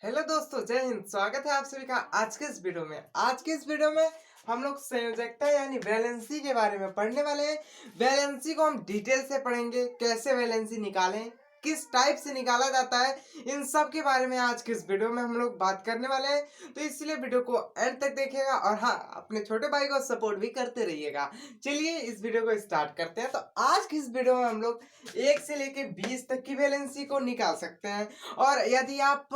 Hello दोस्तों, जय हिंद। स्वागत है आप सभी का आज के इस वीडियो में। आज के इस वीडियो में हम लोग संयोजकता यानी वैलेंसी के बारे में पढ़ने वाले हैं। वैलेंसी को हम डिटेल से पढ़ेंगे, कैसे वैलेंसी निकालें, किस टाइप से निकाला जाता है, इन सब के बारे में आज के इस वीडियो में हम लोग बात करने वाले हैं। तो इसलिए वीडियो को एंड तक देखिएगा और हाँ, अपने छोटे भाई को सपोर्ट भी करते रहिएगा। चलिए इस वीडियो को स्टार्ट करते हैं। तो आज की इस वीडियो में हम लोग 1 से लेके 20 तक की वैलेंसी को निकाल सकते हैं। और यदि आप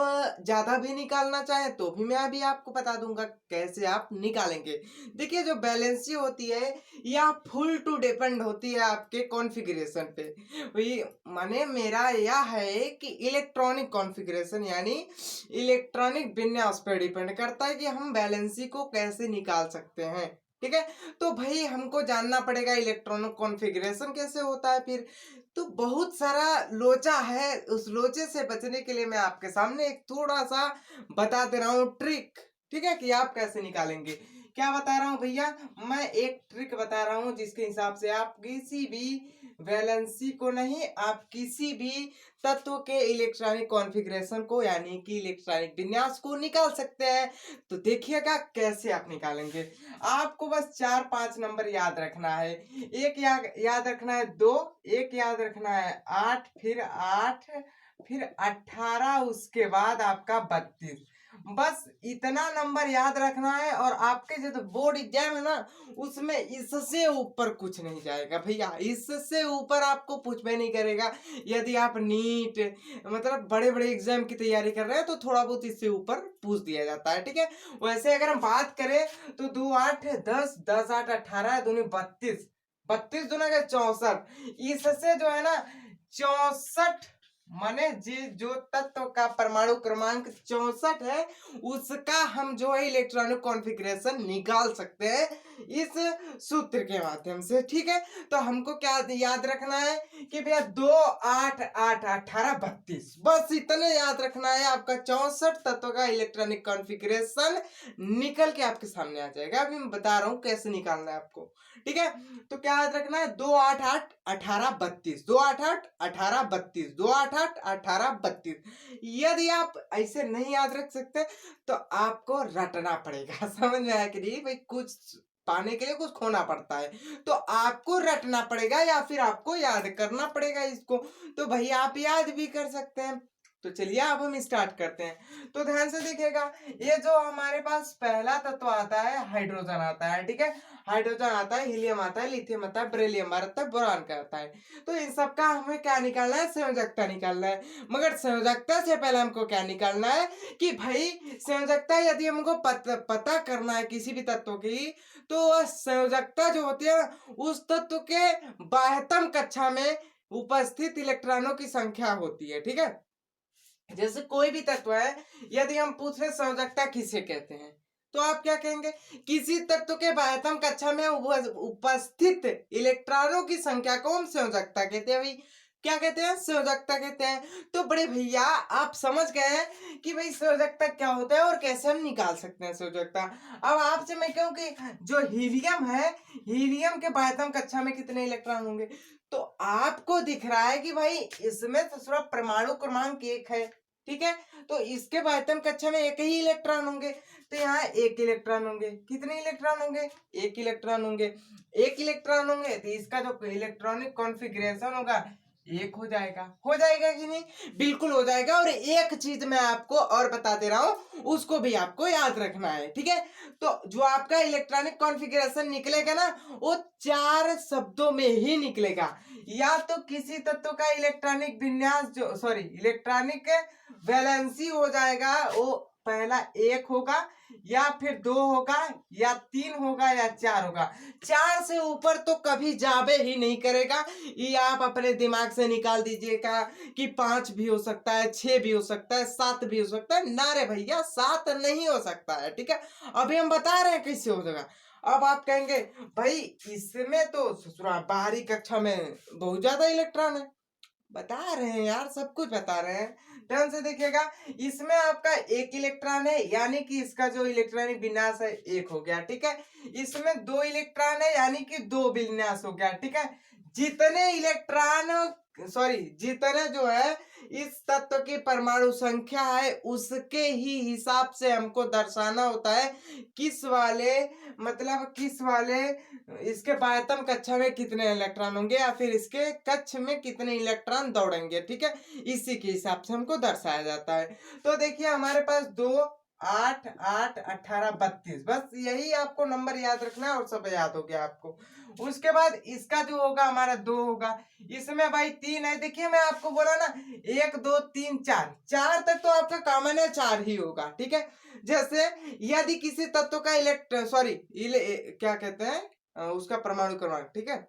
ज़्यादा भी निकालना चाहें तो भी मैं अभी आपको बता दूंगा कैसे आप निकालेंगे। देखिए, जो बैलेंसी होती है यह फुल टू डिपेंड होती है आपके कॉन्फ़िगरेशन पे। वही माने मेरा यह है कि इलेक्ट्रॉनिक कॉन्फ़िगरेशन यानी इलेक्ट्रॉनिक विन्यास पर डिपेंड करता है कि हम बैलेंसी को कैसे निकाल सकते हैं। ठीक है, तो भाई हमको जानना पड़ेगा इलेक्ट्रॉनिक कॉन्फ़िगरेशन कैसे होता है। फिर तो बहुत सारा लोचा है, उस लोचे से बचने के लिए मैं आपके सामने एक थोड़ा-सा बता दे रहा हूँ ट्रिक, ठीक है? कि आप कैसे निकालेंगे। क्या बता रहा हूँ भैया? मैं एक ट्रिक बता रहा हूँ जिसके हिसाब से आप किसी भी वैलेंसी को नहीं, आप किसी भी तत्व के इलेक्ट्रॉनिक कॉन्फ़िगरेशन को यानी कि इलेक्ट्रॉनिक विन्यास को निकाल सकते हैं। तो देखिएगा कैसे आप निकालेंगे। आपको बस 4-5 नंबर याद रखना है। एक याद रखना है 2, एक याद रखना है 8, फिर 18, उसके बाद आपका 32। बस इतना नंबर याद रखना है और आपके जो बोर्ड एग्जाम है ना, उसमें इससे ऊपर कुछ नहीं जाएगा भैया। इससे ऊपर आपको पूछ भी नहीं करेगा। यदि आप नीट मतलब बड़े-बड़े एग्जाम की तैयारी कर रहे हैं तो थोड़ा बहुत इससे ऊपर पूछ दिया जाता है, ठीक है? वैसे अगर हम बात करें तो 2 8 10, 10 8 18, दूनी 32, 32 दूना का 64। इससे जो है ना 64 माने जो तत्व का परमाणु क्रमांक 64 है, उसका हम जो है इलेक्ट्रॉनिक कॉन्फ़िगरेशन निकाल सकते हैं इस सूत्र के माध्यम से, ठीक है? तो हमको क्या याद रखना है कि भैया 2 8 8 18 32, बस इतने याद रखना है। आपका 64 तत्व का इलेक्ट्रॉनिक कॉन्फ़िगरेशन निकल के आपके सामने आ जाएगा। अभी मैं बता रहा हूँ कैसे निकालना है आपको, ठीक है? तो क्या याद रखना है? 2 8 8 18 32, 2 8 8 18 32, 2 8 8 18 32। यदि आप ऐसे नहीं याद रख सकते तो आपको रटना पड़ेगा। समझ में आया कि नहीं भाई? कुछ पाने के लिए कुछ खोना पड़ता है, तो आपको रटना पड़ेगा या फिर आपको याद करना पड़ेगा इसको। तो भैया आप याद भी कर सकते हैं। तो चलिए अब हम स्टार्ट करते हैं। तो ध्यान से देखिएगा, ये जो हमारे पास पहला तत्व आता है हाइड्रोजन आता है, ठीक है? हाइड्रोजन आता है, हीलियम आता है, लिथियम आता है, बेरिलियम आता है, बोरान का आता है। तो इन सब का हमें क्या निकालना है? संयोजकता निकालना है। मगर संयोजकता से पहले हमको क्या निकालना है कि भाई संयोजकता यदि हमको पता करना है किसी भी तत्व की, तो वह संयोजकता जो होती है उस तत्व के बाह्यतम कक्षा में उपस्थित इलेक्ट्रॉनों की संख्या होती है, ठीक है? जैसे कोई भी तत्व है, यदि हम पूछ रहे संयोजकता किसे कहते हैं, तो आप क्या कहेंगे? किसी तत्व के बाह्यतम कक्षा में उपस्थित इलेक्ट्रॉनों की संख्या को हम संयोजकता कहते हैं। भाई क्या कहते हैं? संयोजकता कहते हैं। तो बड़े भैया आप समझ गए हैं कि भाई संयोजकता क्या होता है और कैसे हम निकाल सकते हैं संयोजकता। अब आपसे मैं कहूं कि जो हीलियम है, हीलियम के बाह्यतम कक्षा में कितने इलेक्ट्रॉन होंगे? तो आपको दिख रहा है कि भाई इसमें तो सिर्फ परमाणु क्रमांक 1 है, ठीक है? तो इसके बाह्यतम कक्षा में एक ही इलेक्ट्रॉन होंगे, तो यहाँ 1 इलेक्ट्रॉन होंगे। कितने इलेक्ट्रॉन होंगे? 1 इलेक्ट्रॉन होंगे। 1 इलेक्ट्रॉन होंगे तो इसका जो इलेक्ट्रॉनिक कॉन्फ़िगरेशन होगा 1 हो जाएगा कि नहीं? बिल्कुल हो जाएगा। और एक चीज मैं आपको और बता दे रहा हूँ, उसको भी आपको याद रखना है, ठीक है? तो जो आपका इलेक्ट्रॉनिक कॉन्फ़िगरेशन निकलेगा ना, वो 4 शब्दों में ही निकलेगा। या तो किसी तत्व का इलेक्ट्रॉनिक विन्यास जो सॉरी इलेक्ट्रॉनिक वैलेंसी हो जाएगा, वो पहला 1 होगा या फिर 2 होगा या 3 होगा या 4 होगा। 4 से ऊपर तो कभी जाबे ही नहीं करेगा। ये आप अपने दिमाग से निकाल दीजिएगा कि 5 भी हो सकता है, 6 भी हो सकता है, 7 भी हो सकता है। ना रे भैया, 7 नहीं हो सकता है, ठीक है? अभी हम बता रहे हैं कैसे हो जाएगा। अब आप कहेंगे भाई इसमें तो ससुरा बाहरी कक्षा में बहुत ज्यादा इलेक्ट्रॉन है। बता रहे हैं यार, सब कुछ बता रहे हैं। ध्यान से देखिएगा, इसमें आपका 1 इलेक्ट्रॉन है यानी कि इसका जो इलेक्ट्रॉनिक विन्यास है 1 हो गया, ठीक है? इसमें 2 इलेक्ट्रॉन है यानी कि 2 विन्यास हो गया, ठीक है? जितने जो है इस तत्व की परमाणु संख्या है उसके ही हिसाब से हमको दर्शाना होता है किस वाले इसके बाह्यतम कक्षा में कितने इलेक्ट्रॉन होंगे या फिर इसके कक्ष में कितने इलेक्ट्रॉन दौड़ेंगे, ठीक है। इसी के हिसाब से हमको दर्शाया जाता है। तो देखिए हमारे पास 2, 8, 8, 18, 32, बस यही आपको नंबर याद रखना है और सब याद हो गया आपको। उसके बाद इसका जो होगा हमारा 2 होगा, इसमें भाई 3 है। देखिए मैं आपको बोला ना 1, 2, 3, 4, 4 तक तो आपका कॉमन है, 4 ही होगा, ठीक है। जैसे यदि किसी तत्व का क्या कहते हैं उसका परमाणु क्रमांक, ठीक है,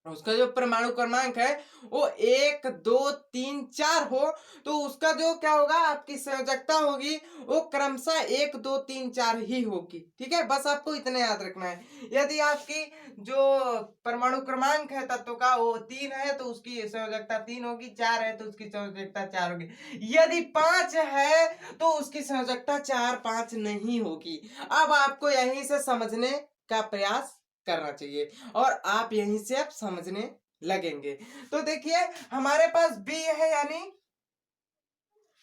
उसका जो परमाणु क्रमांक है वो 1, 2, 3, 4 हो तो उसका जो क्या होगा आपकी संयोजकता होगी वो क्रमशः 1, 2, 3, 4 ही होगी, ठीक है। बस आपको इतना याद रखना है। यदि आपकी जो परमाणु क्रमांक है तत्व का वो 3 है तो उसकी संयोजकता 3 होगी, 4 है तो उसकी संयोजकता 4 होगी। यदि 5 है तो उसकी संयोजकता 4, 5 नहीं होगी। अब आपको यहीं से समझने का प्रयास करना चाहिए और आप यहीं से आप समझने लगेंगे। तो देखिए हमारे पास बी है यानी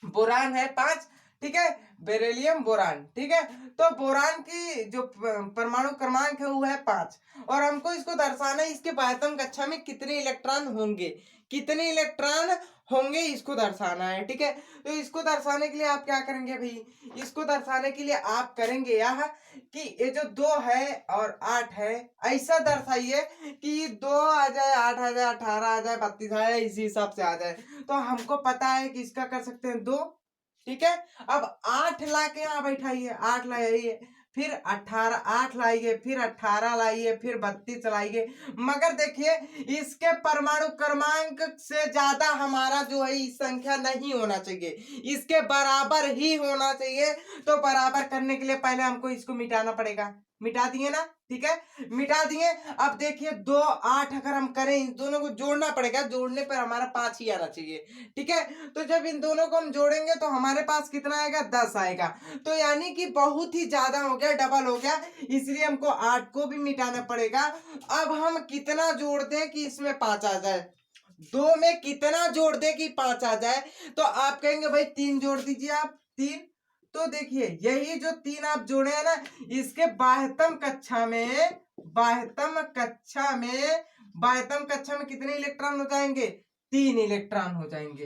बोरान है 5, ठीक है, बेरिलियम बोरान, ठीक है। तो बोरान की जो परमाणु क्रमांक है वो है 5 और हमको इसको दर्शाना है इसके बाह्यतम कक्षा में कितने इलेक्ट्रॉन होंगे, कितने इलेक्ट्रॉन होंगे इसको दर्शाना है, ठीक है। तो इसको दर्शाने के लिए आप क्या करेंगे भाई, इसको दर्शाने के लिए आप करेंगे यह कि ये जो 2 है और 8 है ऐसा दर्शाइए कि 2 आ जाए, 8 आ जाए, 18 आ जाए, 32 आ जाए, इसी हिसाब से आ जाए। तो हमको पता है कि इसका कर सकते हैं 2, ठीक है। अब 8 ला के यहाँ बैठाइए, 8 लाइए, फिर 18, 8 लाइए, फिर 18 लाइए, फिर 32 लाइए। मगर देखिए इसके परमाणु क्रमांक से ज्यादा हमारा जो है इस संख्या नहीं होना चाहिए, इसके बराबर ही होना चाहिए। तो बराबर करने के लिए पहले हमको इसको मिटाना पड़ेगा, मिटा दिए ना, ठीक है, मिटा दिए। अब देखिए 2, 8 अगर हम करें इन दोनों को जोड़ना पड़ेगा, जोड़ने पर हमारा 5 ही आना चाहिए, ठीक है। तो जब इन दोनों को हम जोड़ेंगे तो हमारे पास कितना आएगा, 10 आएगा। तो यानी कि बहुत ही ज्यादा हो गया, डबल हो गया, इसलिए हमको 8 को भी मिटाना पड़ेगा। अब हम कितना जोड़ दें कि इसमें 5 आ जाए, 2 में कितना जोड़ दे कि 5 आ जाए। तो आप कहेंगे भाई 3 जोड़ दीजिए, आप 3। तो देखिए यही जो 3 आप जोड़े हैं ना इसके बाह्यतम कक्षा में कितने इलेक्ट्रॉन हो जाएंगे, 3 इलेक्ट्रॉन हो जाएंगे,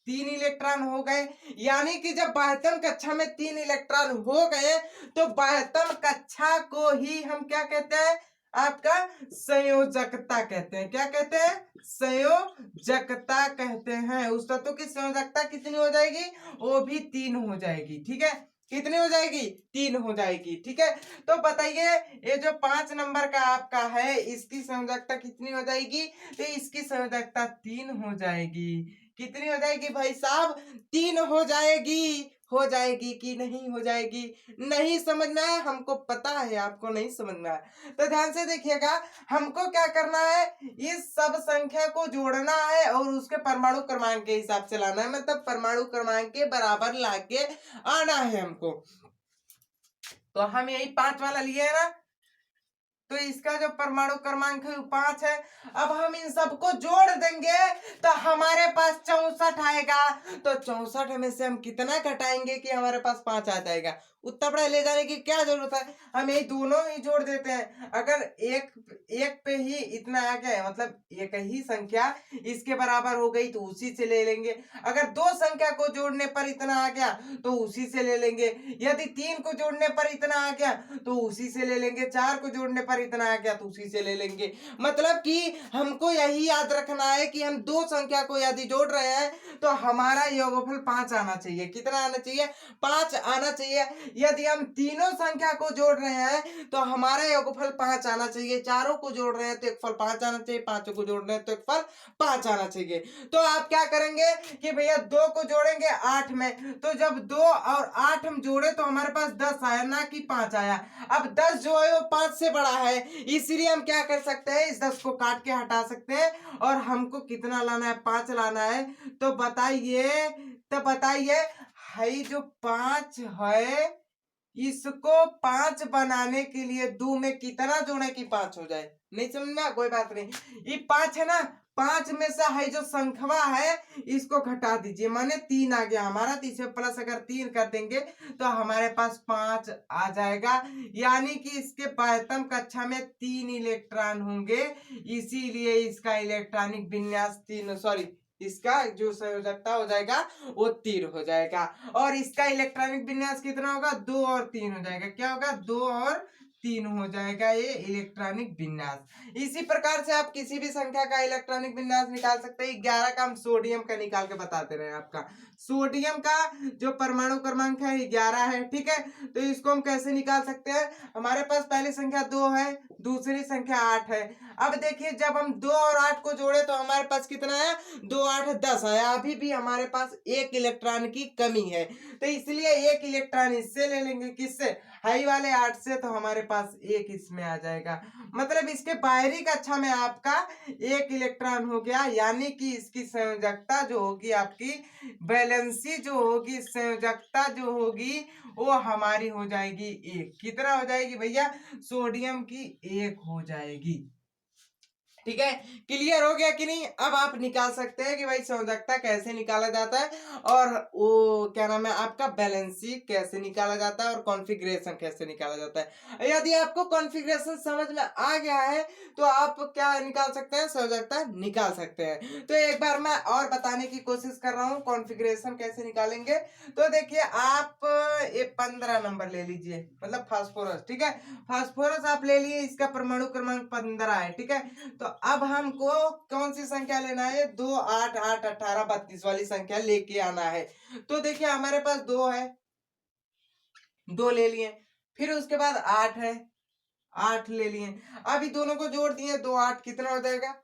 3 इलेक्ट्रॉन हो गए। यानी कि जब बाह्यतम कक्षा में 3 इलेक्ट्रॉन हो गए तो बाह्यतम कक्षा को ही हम क्या कहते हैं, आपका संयोजकता कहते हैं। क्या कहते हैं, संयोजकता कहते हैं। उस तत्व की संयोजकता कितनी हो जाएगी, वो भी 3 हो जाएगी, ठीक है। कितनी हो जाएगी, 3 हो जाएगी, ठीक है। तो बताइए ये जो 5 नंबर का आपका है इसकी संयोजकता कितनी हो जाएगी, तो इसकी संयोजकता 3 हो जाएगी। कितनी हो जाएगी भाई साहब, 3 हो जाएगी कि नहीं हो जाएगी, नहीं समझना है, हमको पता है आपको नहीं समझना है। तो ध्यान से देखिएगा, हमको क्या करना है, इस सब संख्या को जोड़ना है और उसके परमाणु क्रमांक के हिसाब से लाना है, मतलब परमाणु क्रमांक के बराबर लाके आना है हमको। तो हम यही 5 वाला लिए है ना, तो इसका जो परमाणु क्रमांक है वो 5 है। अब हम इन सबको जोड़ देंगे तो हमारे पास 64 आएगा। तो 64 में से हम कितना घटाएंगे कि हमारे पास 5 आ जाएगा, उतना बड़ा ले जाने की क्या जरूरत है, हम ये दोनों ही जोड़ देते हैं। अगर एक पे ही इतना आ गया मतलब एक ही संख्या इसके बराबर हो गई तो उसी से ले लेंगे। अगर 2 संख्या को जोड़ने पर इतना आ गया तो उसी से ले लेंगे। यदि 3 को जोड़ने पर इतना आ गया तो उसी से ले लेंगे। 4 को जोड़ने पर इतना आ गया तो उसी से ले लेंगे। मतलब कि हमको यही याद रखना है कि हम 2 संख्या को यदि जोड़ रहे हैं तो हमारा योगफल 5 आना चाहिए। कितना आना चाहिए, 5 आना चाहिए। यदि हम तीनों संख्या को जोड़ रहे हैं तो हमारा योगफल 5 आना चाहिए। चारों को जोड़ रहे हैं तो एक फल 5 आना चाहिए, पांचों को जोड़ रहे हैं तो एक फल 5 आना चाहिए। तो आप क्या करेंगे कि भैया 2 को जोड़ेंगे 8 में, तो जब 2 और 8 हम जोड़े तो हमारे पास 10 आया ना कि 5 आया। अब 10 जो है वो 5 से बड़ा है, इसीलिए हम क्या कर सकते हैं, इस 10 को काट के हटा सकते हैं और हमको कितना लाना है, 5 लाना है। तो बताइए हाई जो 5 है इसको 5 बनाने के लिए 2 में कितना जोड़े कि 5 हो जाए? नहीं समझ में? कोई बात नहीं। ये 5 है ना, 5 में से है जो संख्या है इसको घटा दीजिए, माने 3 आ गया हमारा। तो इसे प्लस अगर 3 कर देंगे तो हमारे पास 5 आ जाएगा, यानी कि इसके बाह्यतम कक्षा में 3 इलेक्ट्रॉन होंगे, इसीलिए इसका इलेक्ट्रॉनिक विन्यास 3 सॉरी इसका जो संयोजकता हो जाएगा वो 3 हो जाएगा। और इसका इलेक्ट्रॉनिक विन्यास कितना होगा? 2 और 3 हो जाएगा। क्या होगा? 2 और 3 हो जाएगा ये इलेक्ट्रॉनिक विन्यास। इसी प्रकार से आप किसी भी संख्या का इलेक्ट्रॉनिक विन्यास निकाल सकते हैं। 11 का हम सोडियम का निकाल के बताते रहे आपका। सोडियम का जो परमाणु क्रमांक है 11 है, ठीक है। तो इसको हम कैसे निकाल सकते हैं? हमारे पास पहली संख्या 2 है, दूसरी संख्या 8 है। अब देखिए जब हम 2 और 8 को जोड़े तो हमारे पास कितना है? 2 8 10 आया। अभी भी हमारे पास 1 इलेक्ट्रॉन की कमी है, तो इसलिए 1 इलेक्ट्रॉन इससे ले लेंगे। किससे? हाई वाले 8 से। तो हमारे पास 1 इसमें आ जाएगा, मतलब इसके बाहरी कक्षा में आपका 1 इलेक्ट्रॉन हो गया, यानी कि इसकी संयोजकता जो होगी आपकी, वैलेंसी जो होगी, संयोजकता जो होगी वो हमारी हो जाएगी 1। कितना हो जाएगी भैया? सोडियम की 1 हो जाएगी। ठीक है, क्लियर हो गया कि नहीं? अब आप निकाल सकते हैं कि भाई संयोजकता कैसे निकाला जाता है, और वो क्या नाम है आपका बैलेंसी कैसे निकाला जाता है, और कॉन्फ़िगरेशन कैसे निकाला जाता है। यदि आपको कॉन्फ़िगरेशन समझ में आ गया है तो आप क्या निकाल सकते हैं? संयोजकता निकाल सकते हैं। तो एक बार मैं और बताने की कोशिश कर रहा हूँ कॉन्फ़िगरेशन कैसे निकालेंगे। तो देखिए आप ये 15 नंबर ले लीजिए, मतलब फास्फोरस, ठीक है। फास्फोरस आप ले लिए, इसका परमाणु क्रमांक 15 है, ठीक है। तो अब हमको कौन सी संख्या लेना है? 2 8 8 18 32 वाली संख्या लेके आना है। तो देखिए हमारे पास 2 है, 2 ले लिए। फिर उसके बाद 8 है, 8 ले लिए। अभी दोनों को जोड़ दिए, 2 8 कितना हो जाएगा?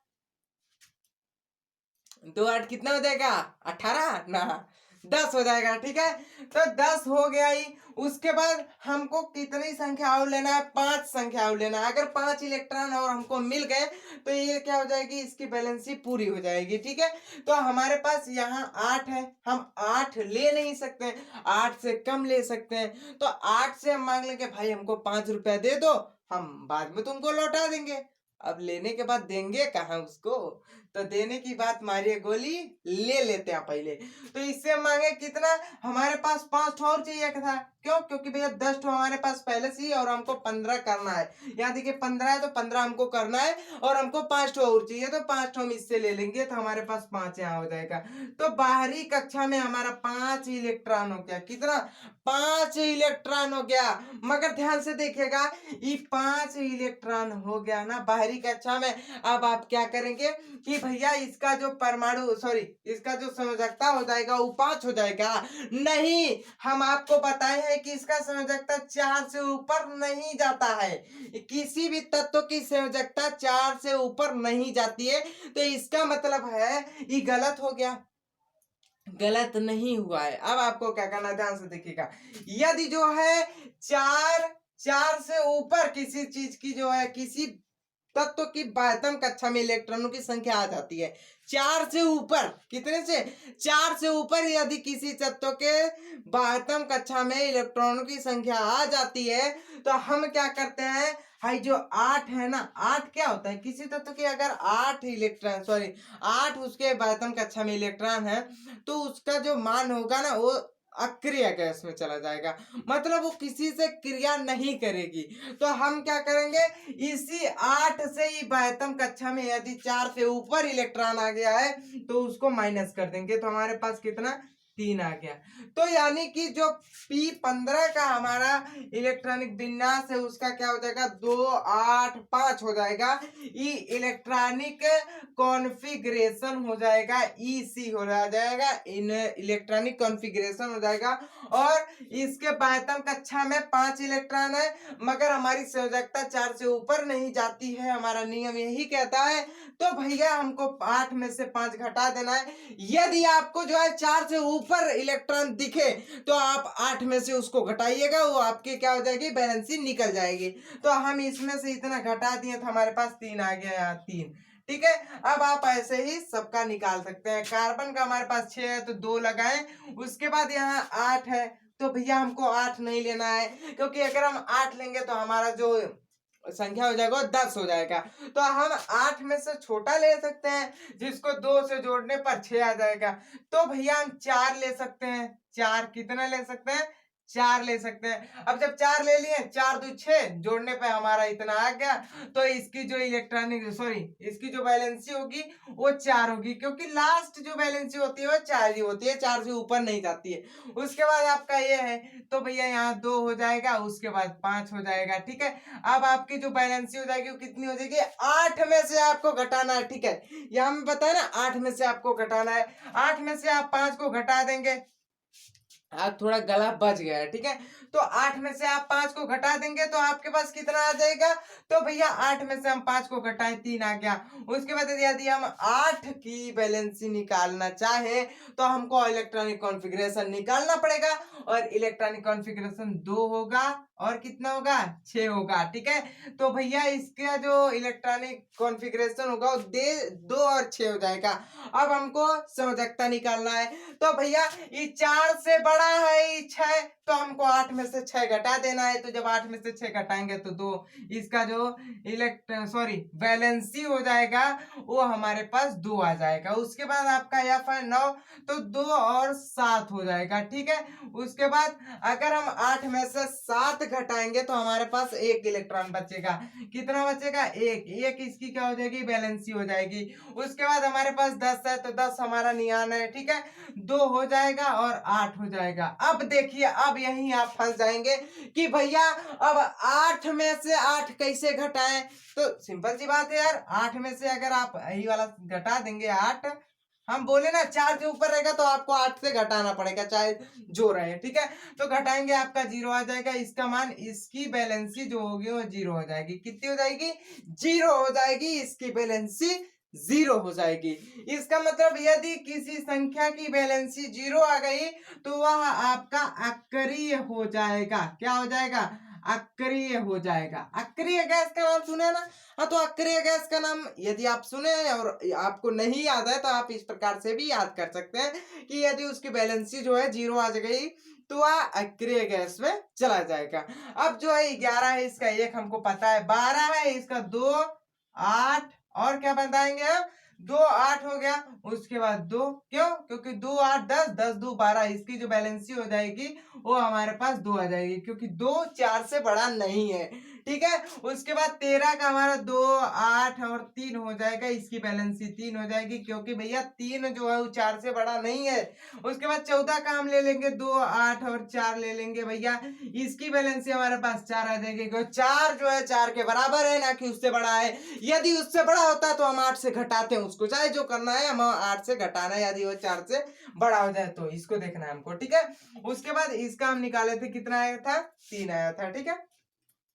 2 8 कितना हो जाएगा? 18 ना, 10 हो जाएगा, ठीक है। तो 10 हो गया ही। उसके बाद हमको कितनी संख्या और लेना है? 5 संख्या और लेना है। अगर 5 इलेक्ट्रॉन और हमको मिल गए तो ये क्या हो जाएगी? इसकी बैलेंसी पूरी हो जाएगी, ठीक है। तो हमारे पास यहाँ 8 है, हम 8 ले नहीं सकते, 8 से कम ले सकते हैं। तो 8 से हम मांग लेंगे भाई हमको 5 रुपया दे दो, हम बाद में तुमको लौटा देंगे। अब लेने के बाद देंगे कहाँ उसको? तो देने की बात मारिए गोली, ले लेते हैं पहले। तो इससे हम मांगे कितना? हमारे पास 5 और चाहिए था। क्यों? क्योंकि भैया 10 हमारे पास पहले से ही, और हमको 15 करना है। यहाँ देखिए 15 है तो 15 हमको करना है, और हमको 5 और चाहिए, तो 5 हम इससे ले लेंगे, तो हमारे पास 5 यहाँ हो जाएगा। तो बाहरी कक्षा में हमारा 5 इलेक्ट्रॉन हो गया। कितना? 5 इलेक्ट्रॉन हो गया। मगर ध्यान से देखिएगा, ये 5 इलेक्ट्रॉन हो गया ना बाहरी कक्षा में। अब आप क्या करेंगे कि भैया इसका जो परमाणु सॉरी इसका जो संयोजकता हो जाएगा वो 5 हो जाएगा। नहीं, हम आपको बताए हैं कि इसका संयोजकता 4 से ऊपर नहीं जाता है। किसी भी तत्व की संयोजकता 4 से ऊपर नहीं जाती है। तो इसका मतलब है ये गलत हो गया, गलत नहीं हुआ है। अब आपको क्या करना है, ध्यान से देखिएगा। यदि जो है 4 से ऊपर किसी चीज की जो है, किसी तत्व की बाह्यतम कक्षा में इलेक्ट्रॉनों की संख्या आ जाती है 4 से ऊपर। कितने से? 4 से ऊपर यदि किसी तत्व के बाह्यतम कक्षा में इलेक्ट्रॉनों की संख्या आ जाती है तो हम क्या करते हैं, हाई जो 8 है ना, 8 क्या होता है? किसी तत्व के अगर 8 इलेक्ट्रॉन सॉरी 8 उसके बाह्यतम कक्षा में इलेक्ट्रॉन है तो उसका जो मान होगा ना वो अक्रिय गैस में चला जाएगा, मतलब वो किसी से क्रिया नहीं करेगी। तो हम क्या करेंगे, इसी 8 से ही बाह्यतम कक्षा में यदि 4 से ऊपर इलेक्ट्रॉन आ गया है तो उसको माइनस कर देंगे, तो हमारे पास कितना? 3 आ गया। तो यानी कि जो P15 का हमारा इलेक्ट्रॉनिक विन्यास है उसका क्या हो जाएगा? 2 8 5 हो जाएगा। ई इलेक्ट्रॉनिक कॉन्फ़िगरेशन हो जाएगा, EC हो जाएगा, इन इलेक्ट्रॉनिक कॉन्फ़िगरेशन हो जाएगा। और इसके बाह्यतम कक्षा में 5 इलेक्ट्रॉन है, मगर हमारी संयोजकता 4 से ऊपर नहीं जाती है, हमारा नियम यही कहता है। तो भैया हमको 8 में से 5 घटा देना है। यदि आपको जो है 4 से ऊपर इलेक्ट्रॉन दिखे तो आप 8 में से उसको घटाइएगा, वो आपकी क्या हो जाएगी? बैलेंसी निकल जाएगी। तो हम इसमें से इतना घटा दिए तो हमारे पास 3 आ गया, यहाँ 3, ठीक है। अब आप ऐसे ही सबका निकाल सकते हैं। कार्बन का हमारे पास 6 है तो 2 लगाएं, उसके बाद यहाँ 8 है, तो भैया हमको 8 नहीं लेना है, क्योंकि अगर हम 8 लेंगे तो हमारा जो संख्या हो जाएगा वो 10 हो जाएगा। तो हम 8 में से छोटा ले सकते हैं, जिसको 2 से जोड़ने पर 6 आ जाएगा। तो भैया हम 4 ले सकते हैं। 4 कितना ले सकते हैं? 4 ले सकते हैं। अब जब 4 ले लिए, 4 2 6 जोड़ने पे हमारा इतना आ गया। तो इसकी जो इसकी जो वैलेंसी होगी वो 4 होगी, क्योंकि लास्ट जो वैलेंसी होती है वो 4 ही होती है, 4 से ऊपर नहीं जाती है। उसके बाद आपका ये है, तो भैया यहाँ 2 हो जाएगा, उसके बाद 5 हो जाएगा, ठीक है। अब आपकी जो बैलेंसी हो जाएगी वो कितनी हो जाएगी? 8 में से आपको घटाना है, ठीक है। यहाँ हमें पता है ना 8 में से आपको घटाना है। 8 में से आप 5 को घटा देंगे। आज थोड़ा गला बच गया है, ठीक है। तो 8 में से आप 5 को घटा देंगे तो आपके पास कितना आ जाएगा? तो भैया 8 में से हम 5 को घटाएं, 3 आ गया। उसके बाद यदि हम 8 की बैलेंसी निकालना चाहे तो हमको इलेक्ट्रॉनिक कॉन्फ़िगरेशन निकालना पड़ेगा, और इलेक्ट्रॉनिक कॉन्फ़िगरेशन 2 होगा और कितना होगा? 6 होगा, ठीक है। तो भैया इसका जो इलेक्ट्रॉनिक कॉन्फ़िगरेशन होगा वो 2 और 6 हो जाएगा। अब हमको समझकता निकालना है। तो भैया ये 4 से बड़ा है ये 6, तो हमको 8 में से 6 घटा देना है। तो जब 8 में से 6 घटाएंगे तो 2, इसका जो वैलेंसी हो जाएगा वो हमारे पास 2 आ जाएगा। उसके बाद आपका F है 9, तो 2 और 7 हो जाएगा, ठीक है। उसके बाद अगर हम 8 में से 7 घटाएंगे तो हमारे पास 1 इलेक्ट्रॉन बचेगा। कितना बचेगा? 1 इसकी क्या हो जाएगी? बैलेंसी हो जाएगी। उसके बाद हमारे पास 10 है, तो 10 हमारा नियान है, ठीक है। 2 हो जाएगा और 8 हो जाएगा। अब देखिए, अब यहीं आप फंस जाएंगे कि भैया अब 8 में से 8 कैसे घटाएं? तो सिंपल सी बात है यार, 8 में से अगर आप यही वाला घटा देंगे 8, हम बोले ना 4 के ऊपर रहेगा तो आपको 8 से घटाना पड़ेगा, चाहे जो रहे, ठीक है। तो घटाएंगे, आपका 0 आ जाएगा। इसका मान, इसकी बैलेंसी जो होगी वो 0 हो जाएगी। कितनी हो जाएगी? 0 हो जाएगी। इसकी बैलेंसी 0 हो जाएगी। इसका मतलब यदि किसी संख्या की बैलेंसी 0 आ गई तो वह आपका अक्रिय हो जाएगा। क्या हो जाएगा? अक्रिय हो जाएगा। अक्रिय गैस का नाम सुने ना? हाँ, तो अक्रिय गैस का नाम यदि आप सुने और आपको नहीं याद है तो आप इस प्रकार से भी याद कर सकते हैं कि यदि उसकी बैलेंसी जो है 0 आ गई तो वह अक्रिय गैस में चला जाएगा। अब जो है 11 है, इसका 1 हमको पता है। 12 है, इसका 2, 8 और क्या बताएंगे हम? 2 8 हो गया। उसके बाद 2, क्यों? क्योंकि 2 8 10, 10 2 12, इसकी जो बैलेंसी हो जाएगी वो हमारे पास 2 आ जाएगी, क्योंकि 2 4 से बड़ा नहीं है, ठीक है। उसके बाद 13 का हमारा 2 8 और 3 हो जाएगा, इसकी बैलेंसी 3 हो जाएगी, क्योंकि भैया 3 जो है वो 4 से बड़ा नहीं है। उसके बाद 14 का हम ले लेंगे, 2 8 और 4 ले लेंगे भैया, इसकी बैलेंसी हमारे पास 4 आ जाएगी, क्योंकि 4 जो है 4 के बराबर है, ना कि उससे बड़ा है। यदि उससे बड़ा होता तो हम 8 से घटाते हैं उसको, चाहे जो करना है हम 8 से घटाना है। यदि वो 4 से बड़ा हो जाए तो इसको देखना है हमको, ठीक है। उसके बाद इसका हम निकाले थे, कितना आया था? 3 आया था, ठीक है।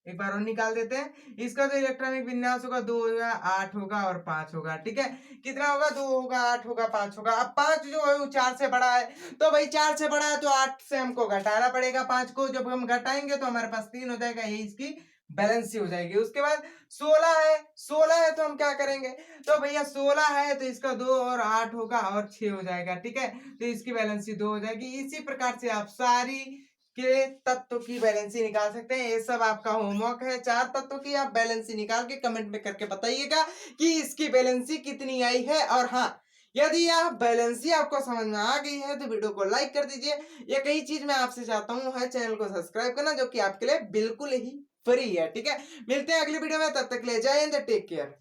एक बार और निकाल देते हैं। इसका जो इलेक्ट्रॉनिक विन्यास होगा 2 होगा, 8 होगा और 5 होगा, ठीक है। कितना होगा? 2 होगा, 8 होगा, 5 होगा। अब 5 जो है वो 4 से बड़ा है, तो भाई 4 से बड़ा है तो 8 से हमको घटाना पड़ेगा 5 को। जब हम घटाएंगे तो हमारे पास 3 हो जाएगा, यही इसकी बैलेंसी हो जाएगी। उसके बाद 16 है, 16 है तो हम क्या करेंगे? तो भैया 16 है तो इसका 2 और 8 होगा और 6 हो जाएगा, ठीक है। तो इसकी बैलेंसी 2 हो जाएगी। इसी प्रकार से आप सारी के तत्व की बैलेंसी निकाल सकते हैं। ये सब आपका होमवर्क है। 4 तत्वों की आप बैलेंसी निकाल के कमेंट में करके बताइएगा कि इसकी बैलेंसी कितनी आई है। और हाँ, यदि यह बैलेंसी आपको समझ में आ गई है तो वीडियो को लाइक कर दीजिए। एक ही चीज मैं आपसे चाहता हूँ है चैनल को सब्सक्राइब करना, जो कि आपके लिए बिल्कुल ही फ्री है, ठीक है। मिलते हैं अगली वीडियो में, तब तक के लिए जय हिंद, टेक केयर।